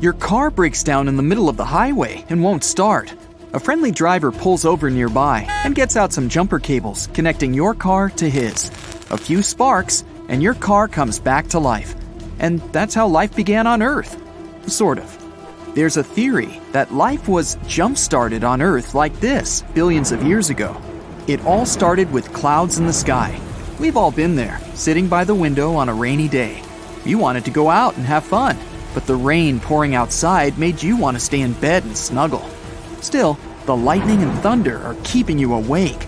Your car breaks down in the middle of the highway and won't start. A friendly driver pulls over nearby and gets out some jumper cables connecting your car to his. A few sparks, and your car comes back to life. And that's how life began on Earth. Sort of. There's a theory that life was jump-started on Earth like this billions of years ago. It all started with clouds in the sky. We've all been there, sitting by the window on a rainy day. You wanted to go out and have fun, but the rain pouring outside made you want to stay in bed and snuggle. Still, the lightning and thunder are keeping you awake.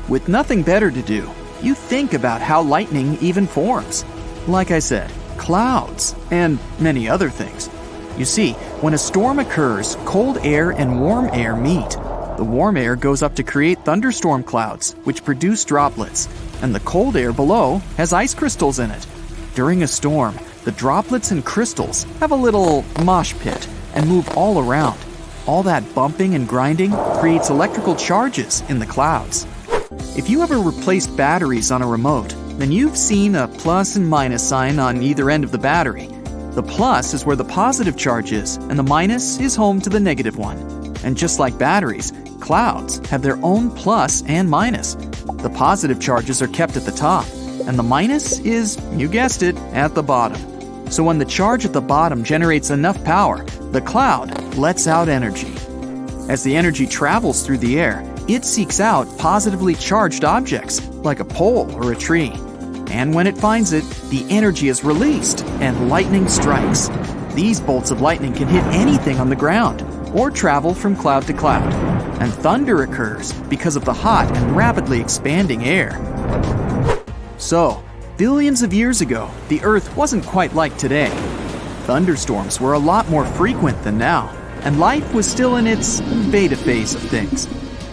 With nothing better to do, you think about how lightning even forms. Like I said, clouds, and many other things. You see, when a storm occurs, cold air and warm air meet. The warm air goes up to create thunderstorm clouds, which produce droplets, and the cold air below has ice crystals in it. During a storm, the droplets and crystals have a little mosh pit and move all around. All that bumping and grinding creates electrical charges in the clouds. If you ever replaced batteries on a remote, then you've seen a plus and minus sign on either end of the battery. The plus is where the positive charge is, and the minus is home to the negative one. And just like batteries, clouds have their own plus and minus. The positive charges are kept at the top, and the minus is, you guessed it, at the bottom. So when the charge at the bottom generates enough power, the cloud lets out energy. As the energy travels through the air, it seeks out positively charged objects, like a pole or a tree. And when it finds it, the energy is released, and lightning strikes. These bolts of lightning can hit anything on the ground, or travel from cloud to cloud. And thunder occurs because of the hot and rapidly expanding air. So, billions of years ago, the Earth wasn't quite like today. Thunderstorms were a lot more frequent than now, and life was still in its beta phase of things.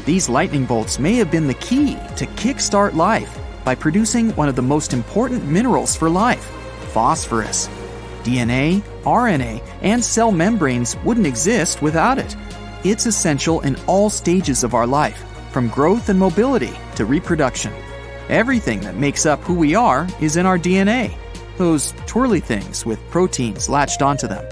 These lightning bolts may have been the key to kickstart life by producing one of the most important minerals for life, phosphorus. DNA, RNA, and cell membranes wouldn't exist without it. It's essential in all stages of our life, from growth and mobility to reproduction. Everything that makes up who we are is in our DNA, those twirly things with proteins latched onto them.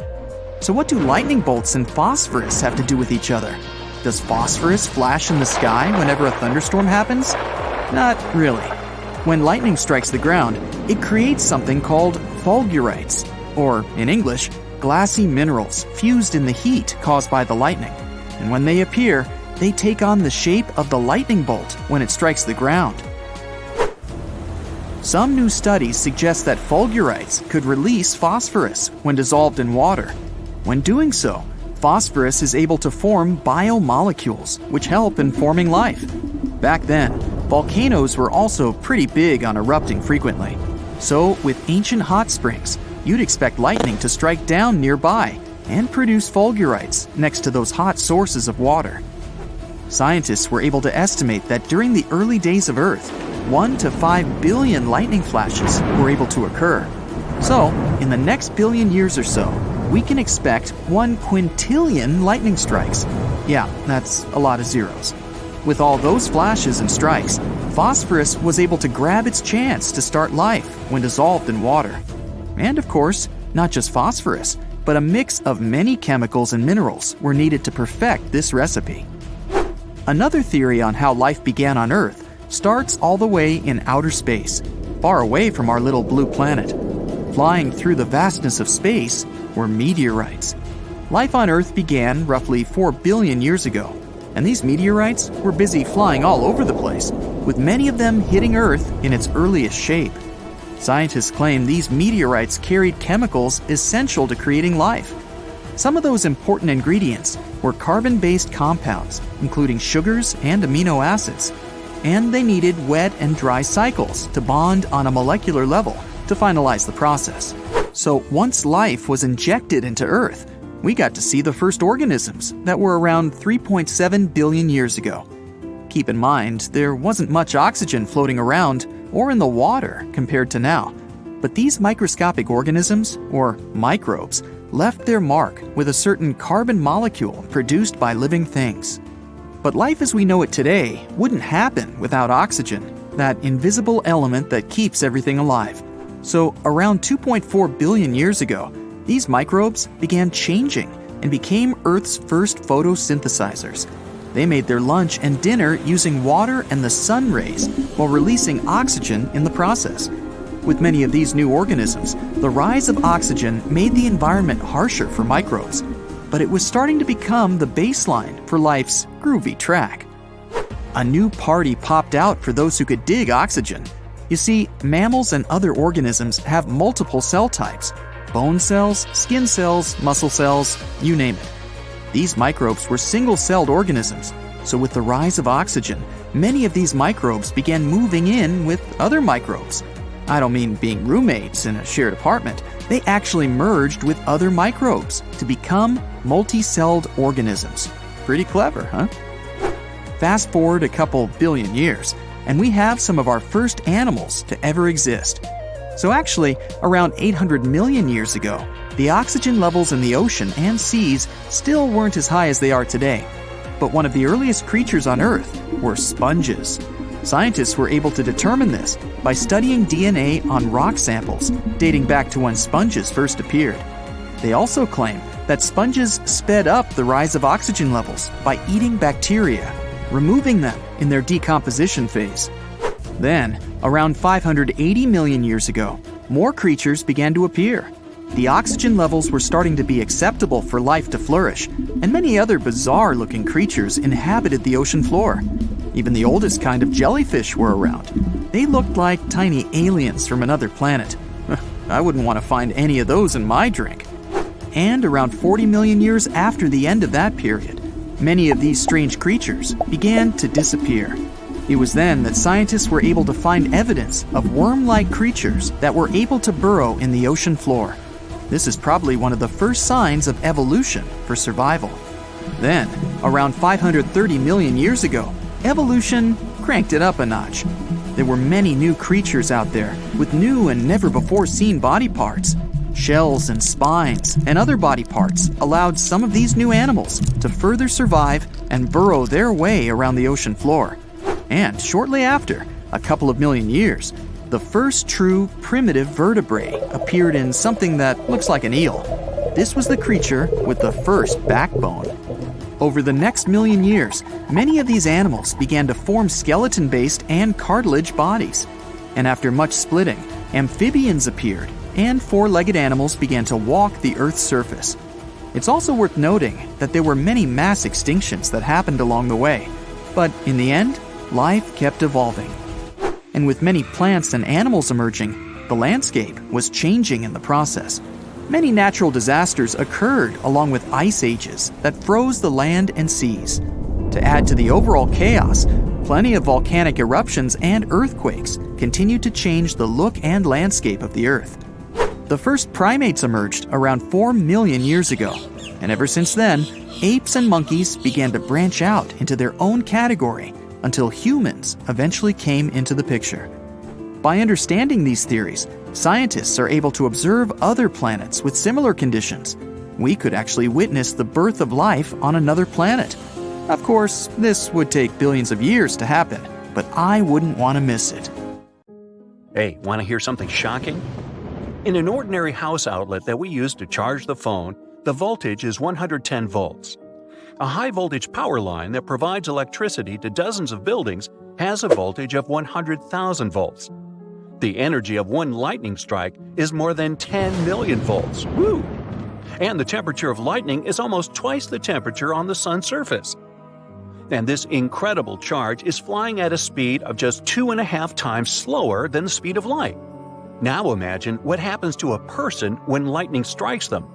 So what do lightning bolts and phosphorus have to do with each other? Does phosphorus flash in the sky whenever a thunderstorm happens? Not really. When lightning strikes the ground, it creates something called fulgurites, or in English, glassy minerals fused in the heat caused by the lightning. And when they appear, they take on the shape of the lightning bolt when it strikes the ground. Some new studies suggest that fulgurites could release phosphorus when dissolved in water. When doing so, phosphorus is able to form biomolecules, which help in forming life. Back then, volcanoes were also pretty big on erupting frequently. So, with ancient hot springs, you'd expect lightning to strike down nearby and produce fulgurites next to those hot sources of water. Scientists were able to estimate that during the early days of Earth, 1 to 5 billion lightning flashes were able to occur. So, in the next billion years or so, we can expect 1 quintillion lightning strikes. Yeah, that's a lot of zeros. With all those flashes and strikes, phosphorus was able to grab its chance to start life when dissolved in water. And of course, not just phosphorus, but a mix of many chemicals and minerals were needed to perfect this recipe. Another theory on how life began on Earth starts all the way in outer space, far away from our little blue planet. Flying through the vastness of space were meteorites. Life on Earth began roughly 4 billion years ago, and these meteorites were busy flying all over the place, with many of them hitting Earth in its earliest shape. Scientists claim these meteorites carried chemicals essential to creating life. Some of those important ingredients were carbon-based compounds, including sugars and amino acids, and they needed wet and dry cycles to bond on a molecular level to finalize the process. So once life was injected into Earth, we got to see the first organisms that were around 3.7 billion years ago. Keep in mind, there wasn't much oxygen floating around or in the water compared to now. But these microscopic organisms, or microbes, left their mark with a certain carbon molecule produced by living things. But life as we know it today wouldn't happen without oxygen, that invisible element that keeps everything alive. So around 2.4 billion years ago, These microbes began changing and became Earth's first photosynthesizers. They made their lunch and dinner using water and the sun rays while releasing oxygen in the process. With many of these new organisms, the rise of oxygen made the environment harsher for microbes, but it was starting to become the baseline for life's groovy track. A new party popped out for those who could dig oxygen. You see, mammals and other organisms have multiple cell types: bone cells, skin cells, muscle cells, you name it. These microbes were single-celled organisms, so with the rise of oxygen, many of these microbes began moving in with other microbes. I don't mean being roommates in a shared apartment. They actually merged with other microbes to become multi-celled organisms. Pretty clever, huh? Fast forward a couple billion years, and we have some of our first animals to ever exist. So actually, around 800 million years ago, the oxygen levels in the ocean and seas still weren't as high as they are today. But one of the earliest creatures on Earth were sponges. Scientists were able to determine this by studying DNA on rock samples dating back to when sponges first appeared. They also claim that sponges sped up the rise of oxygen levels by eating bacteria, removing them in their decomposition phase. Then, around 580 million years ago, more creatures began to appear. The oxygen levels were starting to be acceptable for life to flourish, and many other bizarre-looking creatures inhabited the ocean floor. Even the oldest kind of jellyfish were around. They looked like tiny aliens from another planet. I wouldn't want to find any of those in my drink. And around 40 million years after the end of that period, many of these strange creatures began to disappear. It was then that scientists were able to find evidence of worm-like creatures that were able to burrow in the ocean floor. This is probably one of the first signs of evolution for survival. Then, around 530 million years ago, evolution cranked it up a notch. There were many new creatures out there with new and never-before-seen body parts. Shells and spines and other body parts allowed some of these new animals to further survive and burrow their way around the ocean floor. And shortly after, a couple of million years, the first true primitive vertebrae appeared in something that looks like an eel. This was the creature with the first backbone. Over the next million years, many of these animals began to form skeleton-based and cartilage bodies. And after much splitting, amphibians appeared, and four-legged animals began to walk the Earth's surface. It's also worth noting that there were many mass extinctions that happened along the way. But in the end, life kept evolving. And with many plants and animals emerging, the landscape was changing in the process. Many natural disasters occurred along with ice ages that froze the land and seas. To add to the overall chaos, plenty of volcanic eruptions and earthquakes continued to change the look and landscape of the Earth. The first primates emerged around 4 million years ago, and ever since then, apes and monkeys began to branch out into their own category until humans eventually came into the picture. By understanding these theories, scientists are able to observe other planets with similar conditions. We could actually witness the birth of life on another planet. Of course, this would take billions of years to happen, but I wouldn't want to miss it. Hey, want to hear something shocking? In an ordinary house outlet that we use to charge the phone, the voltage is 110 volts. A high-voltage power line that provides electricity to dozens of buildings has a voltage of 100,000 volts. The energy of one lightning strike is more than 10 million volts. Woo! And the temperature of lightning is almost twice the temperature on the sun's surface. And this incredible charge is flying at a speed of just 2.5 times slower than the speed of light. Now imagine what happens to a person when lightning strikes them.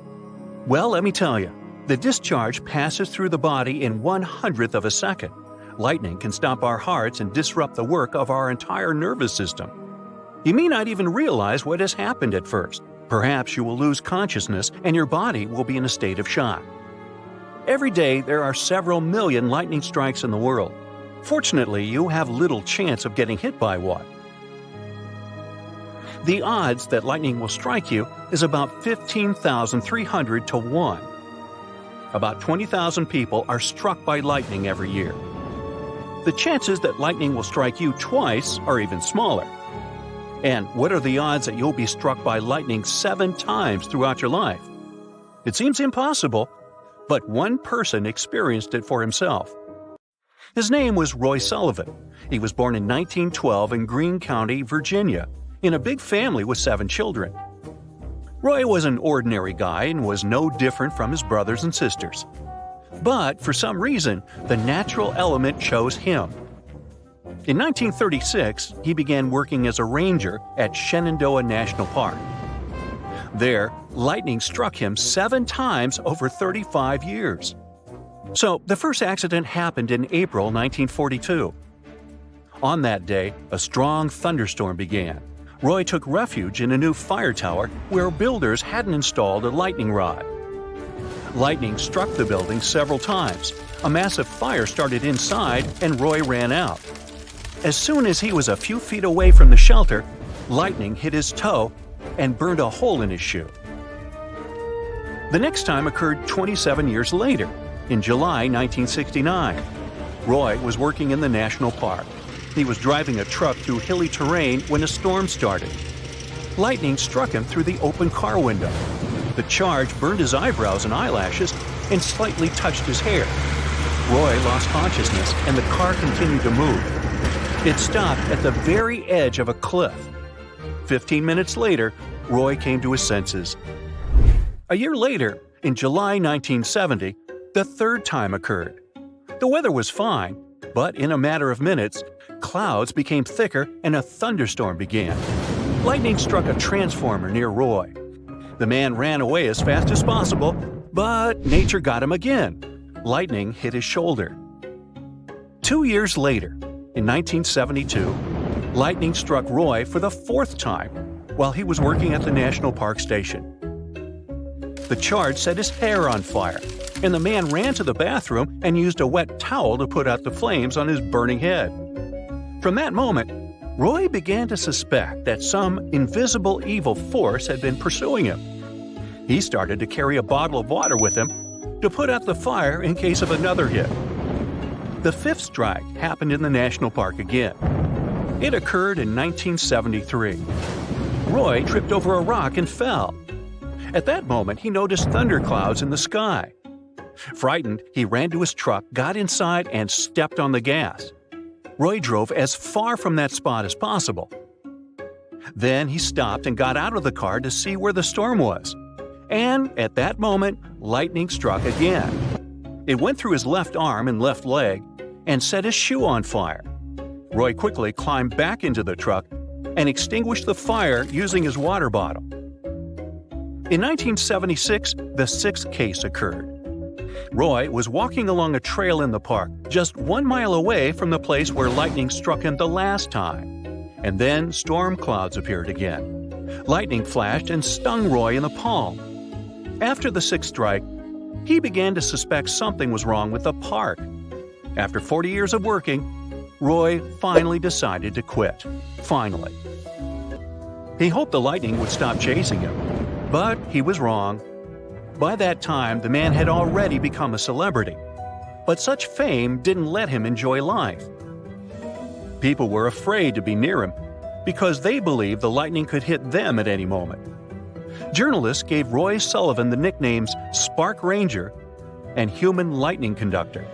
Well, let me tell you, the discharge passes through the body in 1/100th of a second. Lightning can stop our hearts and disrupt the work of our entire nervous system. You may not even realize what has happened at first. Perhaps you will lose consciousness and your body will be in a state of shock. Every day, there are several million lightning strikes in the world. Fortunately, you have little chance of getting hit by one. The odds that lightning will strike you is about 15,300 to 1. About 20,000 people are struck by lightning every year. The chances that lightning will strike you twice are even smaller. And what are the odds that you'll be struck by lightning 7 times throughout your life? It seems impossible, but one person experienced it for himself. His name was Roy Sullivan. He was born in 1912 in Greene County, Virginia, in a big family with 7 children. Roy was an ordinary guy and was no different from his brothers and sisters. But for some reason, the natural element chose him. In 1936, he began working as a ranger at Shenandoah National Park. There, lightning struck him 7 times over 35 years. So, the first accident happened in April 1942. On that day, a strong thunderstorm began. Roy took refuge in a new fire tower where builders hadn't installed a lightning rod. Lightning struck the building several times. A massive fire started inside and Roy ran out. As soon as he was a few feet away from the shelter, lightning hit his toe and burned a hole in his shoe. The next time occurred 27 years later, in July 1969. Roy was working in the national park. He was driving a truck through hilly terrain when a storm started. Lightning struck him through the open car window. The charge burned his eyebrows and eyelashes and slightly touched his hair. Roy lost consciousness and the car continued to move. It stopped at the very edge of a cliff. 15 minutes later, Roy came to his senses. A year later, in July 1970, the third time occurred. The weather was fine, but in a matter of minutes, clouds became thicker and a thunderstorm began. Lightning struck a transformer near Roy. The man ran away as fast as possible, but nature got him again. Lightning hit his shoulder. 2 years later, in 1972, lightning struck Roy for the 4th time while he was working at the National Park Station. The charge set his hair on fire, and the man ran to the bathroom and used a wet towel to put out the flames on his burning head. From that moment, Roy began to suspect that some invisible evil force had been pursuing him. He started to carry a bottle of water with him to put out the fire in case of another hit. The 5th strike happened in the national park again. It occurred in 1973. Roy tripped over a rock and fell. At that moment, he noticed thunderclouds in the sky. Frightened, he ran to his truck, got inside, and stepped on the gas. Roy drove as far from that spot as possible. Then he stopped and got out of the car to see where the storm was. And at that moment, lightning struck again. It went through his left arm and left leg and set his shoe on fire. Roy quickly climbed back into the truck and extinguished the fire using his water bottle. In 1976, the 6th case occurred. Roy was walking along a trail in the park, just 1 mile away from the place where lightning struck him the last time. And then storm clouds appeared again. Lightning flashed and stung Roy in the palm. After the 6th strike, he began to suspect something was wrong with the park. After 40 years of working, Roy finally decided to quit. Finally. He hoped the lightning would stop chasing him, but he was wrong. By that time, the man had already become a celebrity, but such fame didn't let him enjoy life. People were afraid to be near him because they believed the lightning could hit them at any moment. Journalists gave Roy Sullivan the nicknames Spark Ranger and Human Lightning Conductor.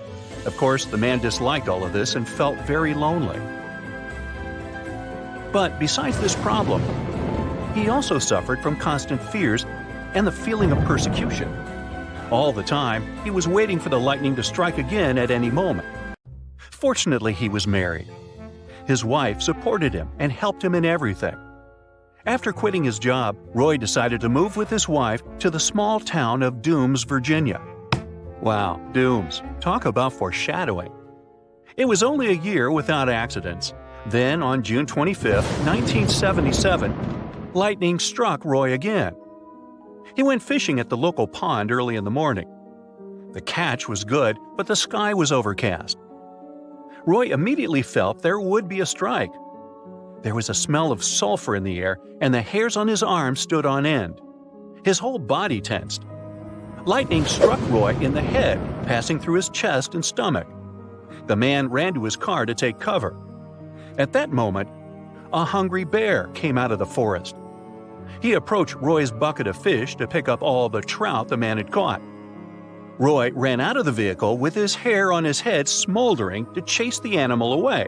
Of course, the man disliked all of this and felt very lonely. But besides this problem, he also suffered from constant fears and the feeling of persecution. All the time, he was waiting for the lightning to strike again at any moment. Fortunately, he was married. His wife supported him and helped him in everything. After quitting his job, Roy decided to move with his wife to the small town of Dooms, Virginia. Wow, Dooms. Talk about foreshadowing. It was only a year without accidents. Then, on June 25, 1977, lightning struck Roy again. He went fishing at the local pond early in the morning. The catch was good, but the sky was overcast. Roy immediately felt there would be a strike. There was a smell of sulfur in the air, and the hairs on his arms stood on end. His whole body tensed. Lightning struck Roy in the head, passing through his chest and stomach. The man ran to his car to take cover. At that moment, a hungry bear came out of the forest. He approached Roy's bucket of fish to pick up all the trout the man had caught. Roy ran out of the vehicle with his hair on his head smoldering to chase the animal away.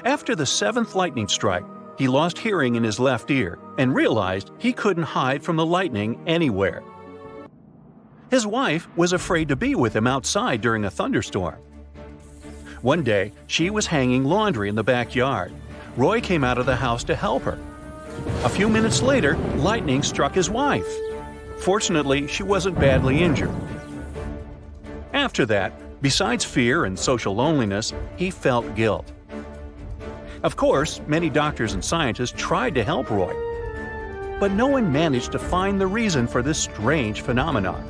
After the seventh lightning strike, he lost hearing in his left ear and realized he couldn't hide from the lightning anywhere. His wife was afraid to be with him outside during a thunderstorm. One day, she was hanging laundry in the backyard. Roy came out of the house to help her. A few minutes later, lightning struck his wife. Fortunately, she wasn't badly injured. After that, besides fear and social loneliness, he felt guilt. Of course, many doctors and scientists tried to help Roy, but no one managed to find the reason for this strange phenomenon.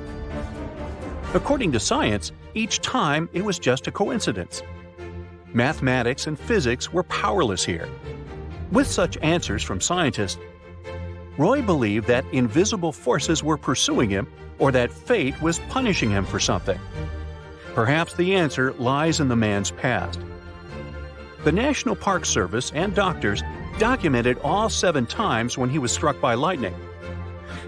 According to science, each time it was just a coincidence. Mathematics and physics were powerless here. With such answers from scientists, Roy believed that invisible forces were pursuing him or that fate was punishing him for something. Perhaps the answer lies in the man's past. The National Park Service and doctors documented all 7 times when he was struck by lightning.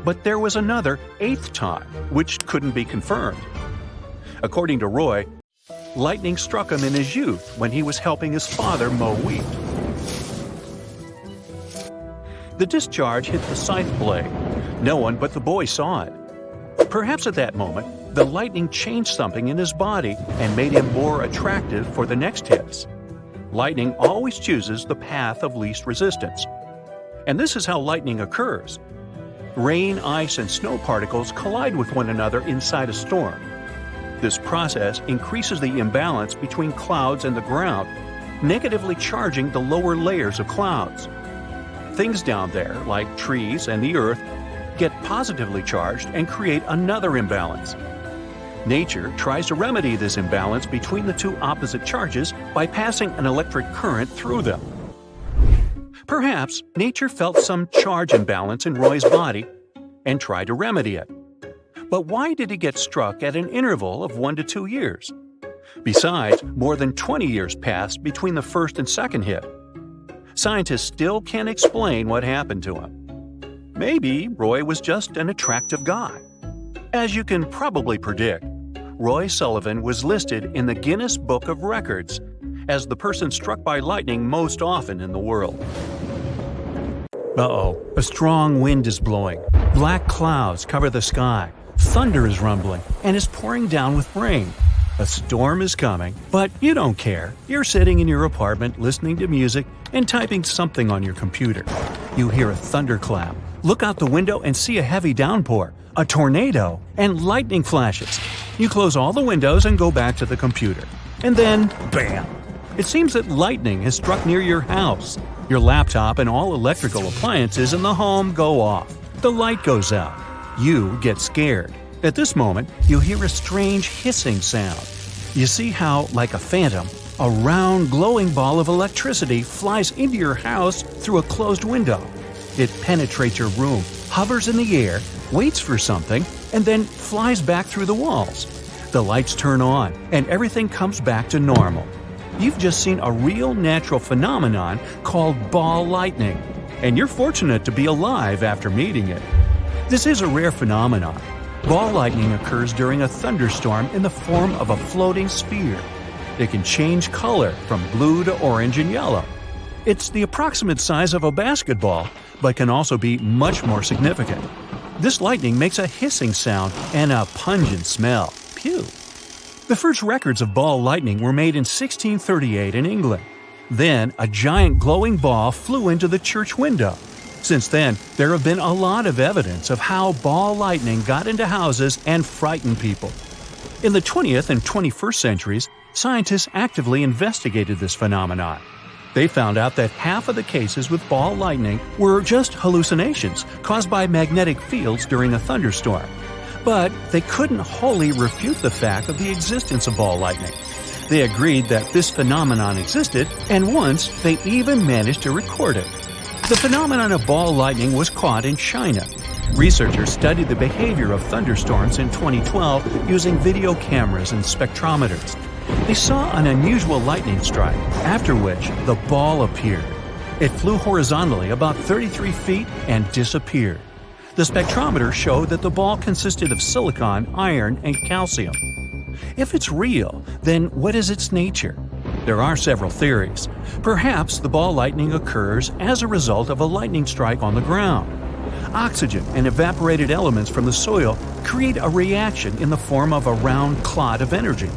But there was another 8th time, which couldn't be confirmed. According to Roy, lightning struck him in his youth when he was helping his father mow wheat. The discharge hit the scythe blade. No one but the boy saw it. Perhaps at that moment, the lightning changed something in his body and made him more attractive for the next hits. Lightning always chooses the path of least resistance. And this is how lightning occurs. Rain, ice, and snow particles collide with one another inside a storm. This process increases the imbalance between clouds and the ground, negatively charging the lower layers of clouds. Things down there, like trees and the earth, get positively charged and create another imbalance. Nature tries to remedy this imbalance between the two opposite charges by passing an electric current through them. Perhaps nature felt some charge imbalance in Roy's body and tried to remedy it. But why did he get struck at an interval of 1 to 2 years? Besides, more than 20 years passed between the first and second hit. Scientists still can't explain what happened to him. Maybe Roy was just an attractive guy. As you can probably predict, Roy Sullivan was listed in the Guinness Book of Records as the person struck by lightning most often in the world. Uh-oh, a strong wind is blowing. Black clouds cover the sky. Thunder is rumbling and is pouring down with rain. A storm is coming, but you don't care. You're sitting in your apartment listening to music and typing something on your computer. You hear a thunderclap. Look out the window and see a heavy downpour, a tornado, and lightning flashes. You close all the windows and go back to the computer. And then, bam! It seems that lightning has struck near your house. Your laptop and all electrical appliances in the home go off. The light goes out. You get scared. At this moment, you hear a strange hissing sound. You see how, like a phantom, a round glowing ball of electricity flies into your house through a closed window. It penetrates your room, hovers in the air, waits for something, and then flies back through the walls. The lights turn on, and everything comes back to normal. You've just seen a real natural phenomenon called ball lightning, and you're fortunate to be alive after meeting it. This is a rare phenomenon. Ball lightning occurs during a thunderstorm in the form of a floating sphere. It can change color from blue to orange and yellow. It's the approximate size of a basketball, but can also be much more significant. This lightning makes a hissing sound and a pungent smell. Phew! The first records of ball lightning were made in 1638 in England. Then, a giant glowing ball flew into the church window. Since then, there have been a lot of evidence of how ball lightning got into houses and frightened people. In the 20th and 21st centuries, scientists actively investigated this phenomenon. They found out that half of the cases with ball lightning were just hallucinations caused by magnetic fields during a thunderstorm. But they couldn't wholly refute the fact of the existence of ball lightning. They agreed that this phenomenon existed, and once they even managed to record it. The phenomenon of ball lightning was caught in China. Researchers studied the behavior of thunderstorms in 2012 using video cameras and spectrometers. They saw an unusual lightning strike, after which the ball appeared. It flew horizontally about 33 feet and disappeared. The spectrometer showed that the ball consisted of silicon, iron, and calcium. If it's real, then what is its nature? There are several theories. Perhaps the ball lightning occurs as a result of a lightning strike on the ground. Oxygen and evaporated elements from the soil create a reaction in the form of a round clot of energy.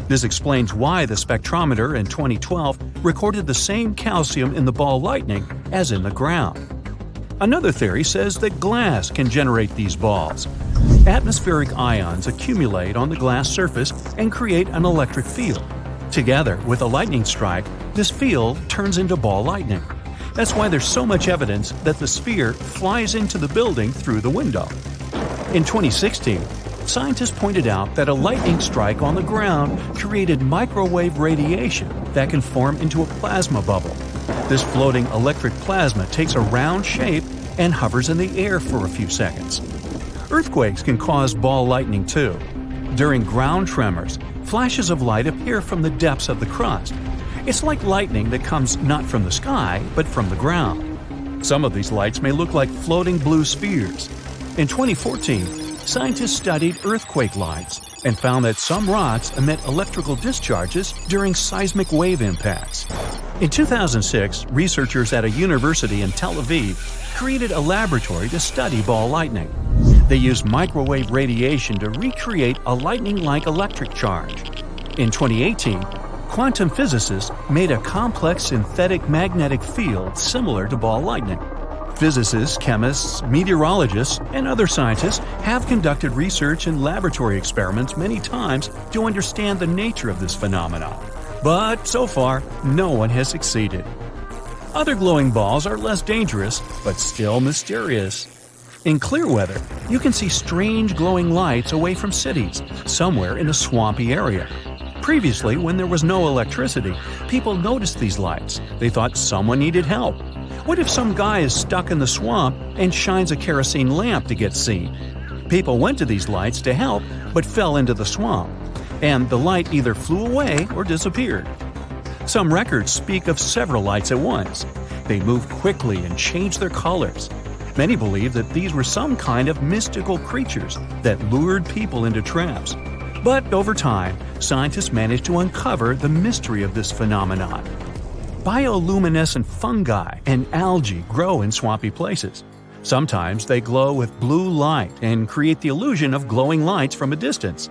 This explains why the spectrometer in 2012 recorded the same calcium in the ball lightning as in the ground. Another theory says that glass can generate these balls. Atmospheric ions accumulate on the glass surface and create an electric field. Together with a lightning strike, this field turns into ball lightning. That's why there's so much evidence that the sphere flies into the building through the window. In 2016, scientists pointed out that a lightning strike on the ground created microwave radiation that can form into a plasma bubble. This floating electric plasma takes a round shape and hovers in the air for a few seconds. Earthquakes can cause ball lightning too. During ground tremors, flashes of light appear from the depths of the crust. It's like lightning that comes not from the sky, but from the ground. Some of these lights may look like floating blue spheres. In 2014, scientists studied earthquake lights and found that some rocks emit electrical discharges during seismic wave impacts. In 2006, researchers at a university in Tel Aviv created a laboratory to study ball lightning. They used microwave radiation to recreate a lightning-like electric charge. In 2018, quantum physicists made a complex synthetic magnetic field similar to ball lightning. Physicists, chemists, meteorologists, and other scientists have conducted research and laboratory experiments many times to understand the nature of this phenomenon. But so far, no one has succeeded. Other glowing balls are less dangerous, but still mysterious. In clear weather, you can see strange glowing lights away from cities, somewhere in a swampy area. Previously, when there was no electricity, people noticed these lights. They thought someone needed help. What if some guy is stuck in the swamp and shines a kerosene lamp to get seen? People went to these lights to help, but fell into the swamp, and the light either flew away or disappeared. Some records speak of several lights at once. They moved quickly and changed their colors. Many believe that these were some kind of mystical creatures that lured people into traps. But over time, scientists managed to uncover the mystery of this phenomenon. Bioluminescent fungi and algae grow in swampy places. Sometimes they glow with blue light and create the illusion of glowing lights from a distance.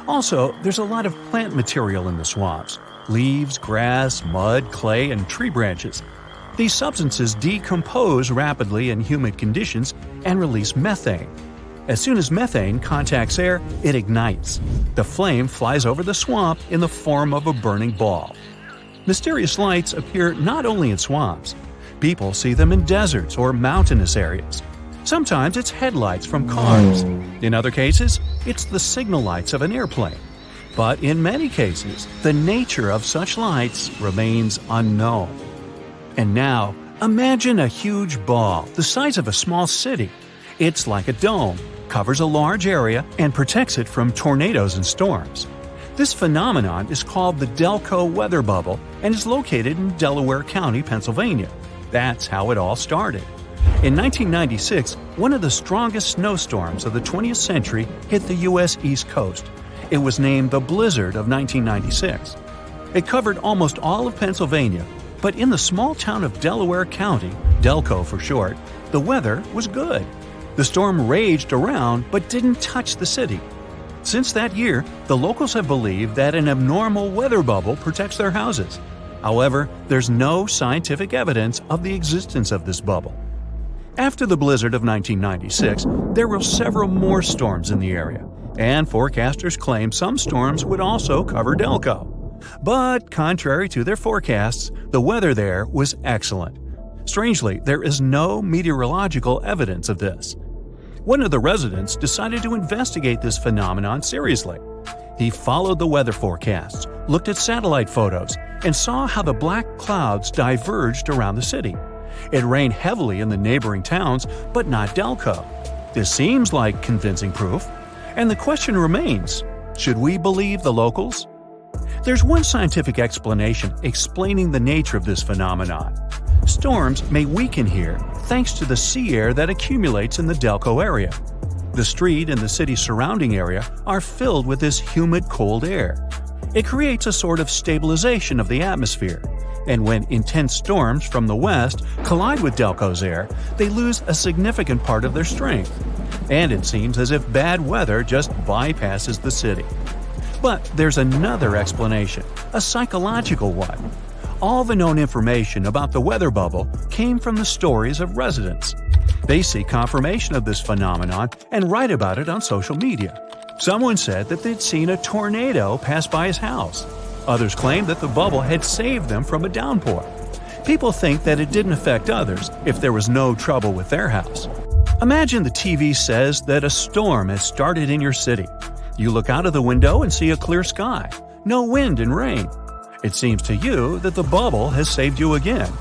Also, there's a lot of plant material in the swamps: leaves, grass, mud, clay, and tree branches. These substances decompose rapidly in humid conditions and release methane. As soon as methane contacts air, it ignites. The flame flies over the swamp in the form of a burning ball. Mysterious lights appear not only in swamps. People see them in deserts or mountainous areas. Sometimes it's headlights from cars. In other cases, it's the signal lights of an airplane. But in many cases, the nature of such lights remains unknown. And now, imagine a huge ball the size of a small city. It's like a dome, covers a large area, and protects it from tornadoes and storms. This phenomenon is called the Delco weather bubble and is located in Delaware County, Pennsylvania. That's how it all started. In 1996, one of the strongest snowstorms of the 20th century hit the U.S. East Coast. It was named the Blizzard of 1996. It covered almost all of Pennsylvania, but in the small town of Delaware County, Delco for short, the weather was good. The storm raged around but didn't touch the city. Since that year, the locals have believed that an abnormal weather bubble protects their houses. However, there's no scientific evidence of the existence of this bubble. After the blizzard of 1996, there were several more storms in the area, and forecasters claimed some storms would also cover Delco. But contrary to their forecasts, the weather there was excellent. Strangely, there is no meteorological evidence of this. One of the residents decided to investigate this phenomenon seriously. He followed the weather forecasts, looked at satellite photos, and saw how the black clouds diverged around the city. It rained heavily in the neighboring towns, but not Delco. This seems like convincing proof. And the question remains, should we believe the locals? There's one scientific explanation explaining the nature of this phenomenon. Storms may weaken here thanks to the sea air that accumulates in the Delco area. The street and the city surrounding area are filled with this humid, cold air. It creates a sort of stabilization of the atmosphere, and when intense storms from the west collide with Delco's air, they lose a significant part of their strength. And it seems as if bad weather just bypasses the city. But there's another explanation, a psychological one. All the known information about the weather bubble came from the stories of residents. They seek confirmation of this phenomenon and write about it on social media. Someone said that they'd seen a tornado pass by his house. Others claimed that the bubble had saved them from a downpour. People think that it didn't affect others if there was no trouble with their house. Imagine the TV says that a storm has started in your city. You look out of the window and see a clear sky, no wind and rain. It seems to you that the bubble has saved you again.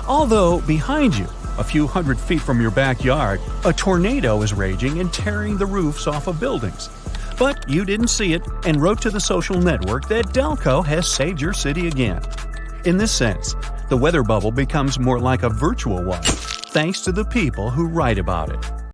Although behind you, a few hundred feet from your backyard, a tornado is raging and tearing the roofs off of buildings. But you didn't see it and wrote to the social network that Delco has saved your city again. In this sense, the weather bubble becomes more like a virtual one, thanks to the people who write about it.